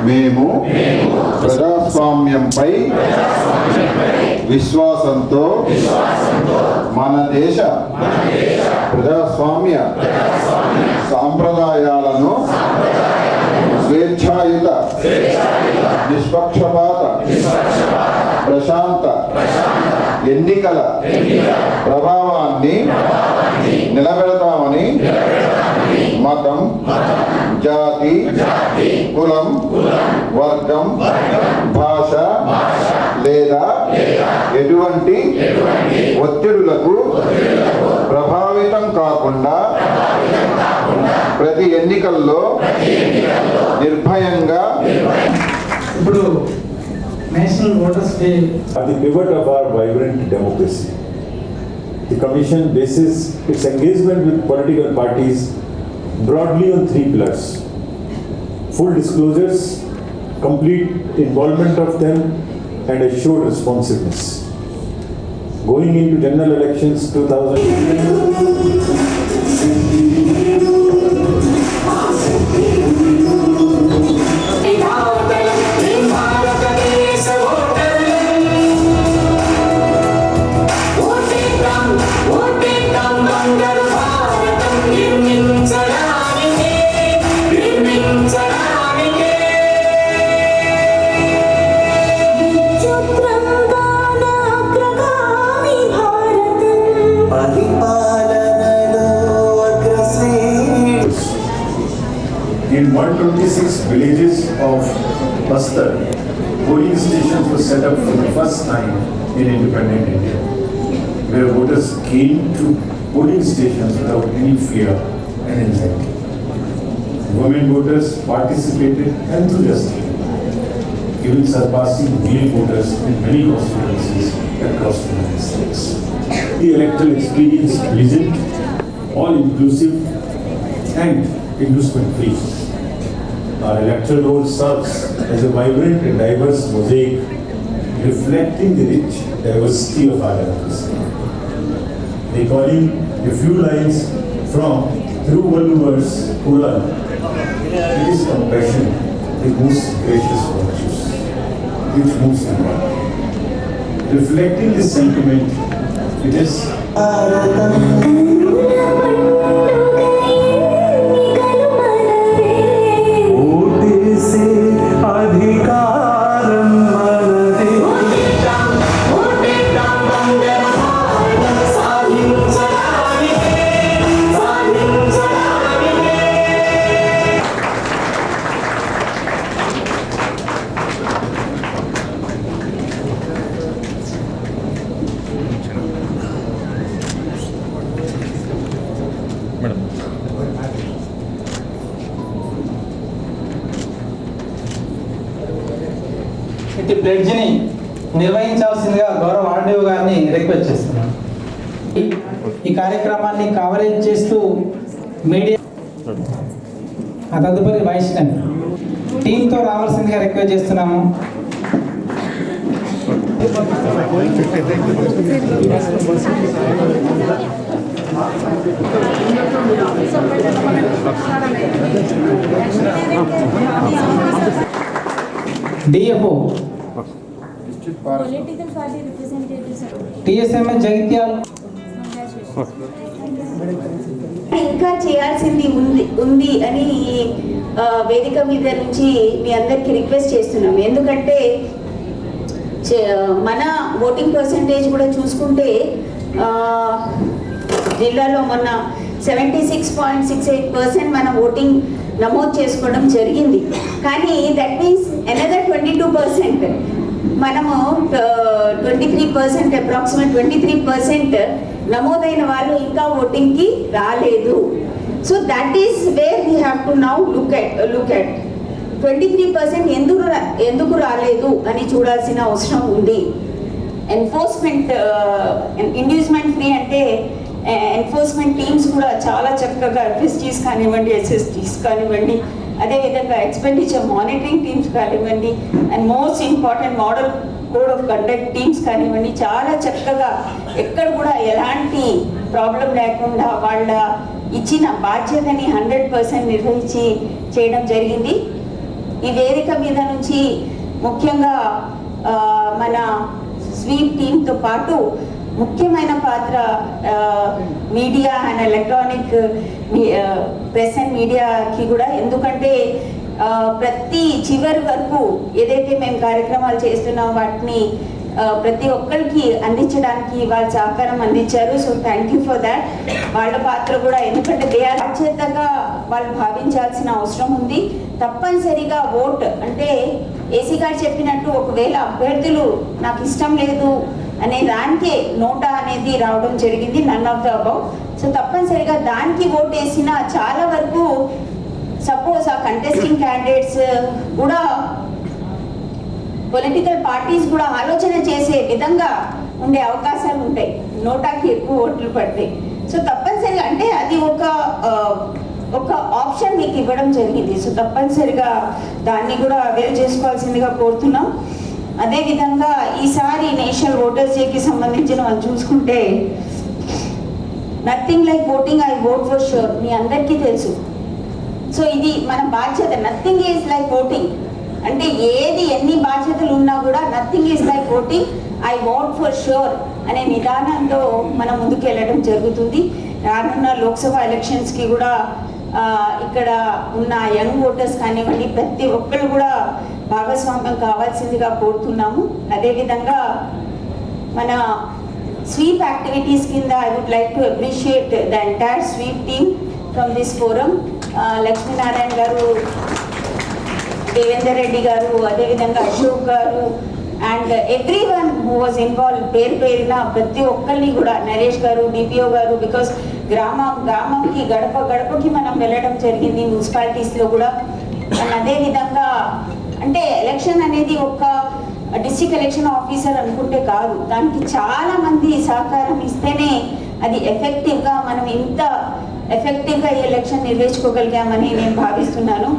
మేము ప్రజాస్వామ్యంపై విశ్వాసంతో మన దేశ ప్రజాస్వామ్య సాంప్రదాయాలను స్వేచ్ఛాయుత నిష్పక్షపాత ప్రశాంత ఎన్నికల ప్రభావాన్ని నిలబెడతామని మతం, జాతి, కులం, వర్గం, భాష లేదా ఎటువంటి ఒత్తిడులకు ప్రభావితం కాకుండా ప్రతి ఎన్నికల్లో నిర్భయంగా ఇప్పుడు national voters day at the pivot of our vibrant democracy. The Commission bases its engagement with political parties broadly on 3 pillars: full disclosures, complete involvement of them, and assured responsiveness. Going into general elections 2000. In 126 villages of Bastar, polling stations were set up for the first time in independent India, where voters came to polling stations without any fear and anxiety. Women voters participated enthusiastically, even surpassing male voters in many constituencies across the United States. The electoral experience pleasant, all-inclusive, and inducement-free. Our electoral roll serves as a vibrant and diverse mosaic reflecting the rich diversity of our democracy. Recalling a few lines from Thiruvalluvar's Kural, it is compassion, the most gracious virtues, which moves the heart. Reflecting this sentiment, it is ఇటు ప్లెడ్జ్ని నిర్వహించాల్సిందిగా గౌరవ RDO గారిని request చేస్తున్నాను. ఈ కార్యక్రమాన్ని coverage చేస్తూ media తదుపరి వైష్ణవి టీంతో రావాల్సిందిగా రిక్వెస్ట్ చేస్తున్నాము. డిఎఫ్ఓ టిఎస్ఎంఎస్ జగిత్యాల ఇంకా చేయాల్సింది ఉంది అని వేదిక మీద నుంచి మీ అందరికి రిక్వెస్ట్ చేస్తున్నాం. ఎందుకంటే మన ఓటింగ్ పర్సంటేజ్ కూడా చూసుకుంటే జిల్లాలో మొన్న 76.68% మన ఓటింగ్ నమోదు చేసుకోవడం జరిగింది. కానీ దట్ మీన్స్ అనదర్ 22% మనము 23% అప్రాక్సిమేట్ 23% నమోదైన వాళ్ళు ఇంకా ఓటింగ్కి రాలేదు. So that is where we have to now look at 23% ఎందుకు రాలేదు అని చూడాల్సిన అవసరం ఉంది. ఎన్ఫోర్స్మెంట్ ఇండ్యూస్మెంట్ ఫ్రీ అంటే ఎన్ఫోర్స్మెంట్ టీమ్స్ కూడా చాలా చక్కగా ఎఫ్ఎస్టీస్ కానివ్వండి, ఎస్ఎస్టీస్ కానివ్వండి, అదేవిధంగా ఎక్స్పెండిచర్ మానిటరింగ్ టీమ్స్ కానివ్వండి, and most important model code of conduct teams కానివ్వండి, చాలా చక్కగా ఎక్కడ కూడా ఎలాంటి ప్రాబ్లం లేకుండా వాళ్ళ ఇచ్చిన బాధ్యతని 100% నిర్వహించి చేయడం జరిగింది. ఈ వేదిక మీద నుంచి ముఖ్యంగా మన స్వీప్ టీంతో పాటు ముఖ్యమైన పాత్ర media and electronic press and మీడియాకి కూడా, ఎందుకంటే ప్రతి చివరి వరకు ఏదైతే మేము కార్యక్రమాలు చేస్తున్నామో వాటిని ప్రతి ఒక్కరికి అందించడానికి వాళ్ళ సహకారం అందించారు. So thank you for that. వాళ్ళ పాత్ర కూడా, ఎందుకంటే బాధ్యతగా వాళ్ళు భావించాల్సిన అవసరం ఉంది. తప్పనిసరిగా ఓట్ అంటే ఏసీ గారు చెప్పినట్టు ఒకవేళ అభ్యర్థులు నాకు ఇష్టం లేదు అనే దానికే నోటా అనేది రావడం జరిగింది, none of the above. So తప్పనిసరిగా దానికి ఓట్ వేసిన చాలా వరకు సపోజ్ ఆ కంటెస్టింగ్ క్యాండిడేట్స్ కూడా పొలిటికల్ పార్టీస్ కూడా ఆలోచన చేసే విధంగా ఉండే అవకాశాలు ఉంటాయి నోటాకి ఎక్కువ ఓట్లు పడితే. సో తప్పనిసరిగా అంటే అది ఒక ఆప్షన్ మీకు ఇవ్వడం జరిగింది. సో తప్పనిసరిగా దాన్ని కూడా అవైల్ చేసుకోవాల్సిందిగా కోరుతున్నాం. అదేవిధంగా ఈసారి నేషనల్ ఓటర్స్ డేకి సంబంధించిన వాళ్ళు చూసుకుంటే nothing like voting, I vote for sure, మీ అందరికీ తెలుసు. సో ఇది మన బాధ్యత. నథింగ్ ఈజ్ లైక్ ఓటింగ్ అంటే ఏది ఎన్ని బాధ్యతలు ఉన్నా కూడా nothing is like voting, I vote for sure అనే నిదానంతో మనం ముందుకు వెళ్ళడం జరుగుతుంది. రానున్న లోక్సభ ఎలక్షన్స్కి కూడా ఇక్కడ ఉన్న యంగ్ ఓటర్స్ కానివ్వండి ప్రతి ఒక్కరు కూడా భాగస్వామ్యం కావాల్సిందిగా కోరుతున్నాము. అదేవిధంగా మన స్వీప్ యాక్టివిటీస్ కింద I would like to appreciate the entire sweep team from this forum. Lakshminarayana గారు, దేవేందర్ రెడ్డి గారు, అదేవిధంగా అశోక్ గారు and every one who was involve, పేరున ప్రతి ఒక్కరిని కూడా, నరేష్ గారు, డిపిఓ గారు, బికాస్ గ్రామంకి గడపకి మనం వెళ్ళడం జరిగింది మున్సిపాలిటీస్లో కూడా. అండ్ అదేవిధంగా అంటే ఎలక్షన్ అనేది ఒక డిస్ట్రిక్ట్ ఎలక్షన్ ఆఫీసర్ అనుకుంటే కాదు, దానికి చాలా మంది సహకారం ఇస్తేనే అది ఎఫెక్టివ్గా మనం ఇంత ఎఫెక్టివ్గా ఈ ఎలక్షన్ నిర్వహించుకోగలిగామని నేను భావిస్తున్నాను.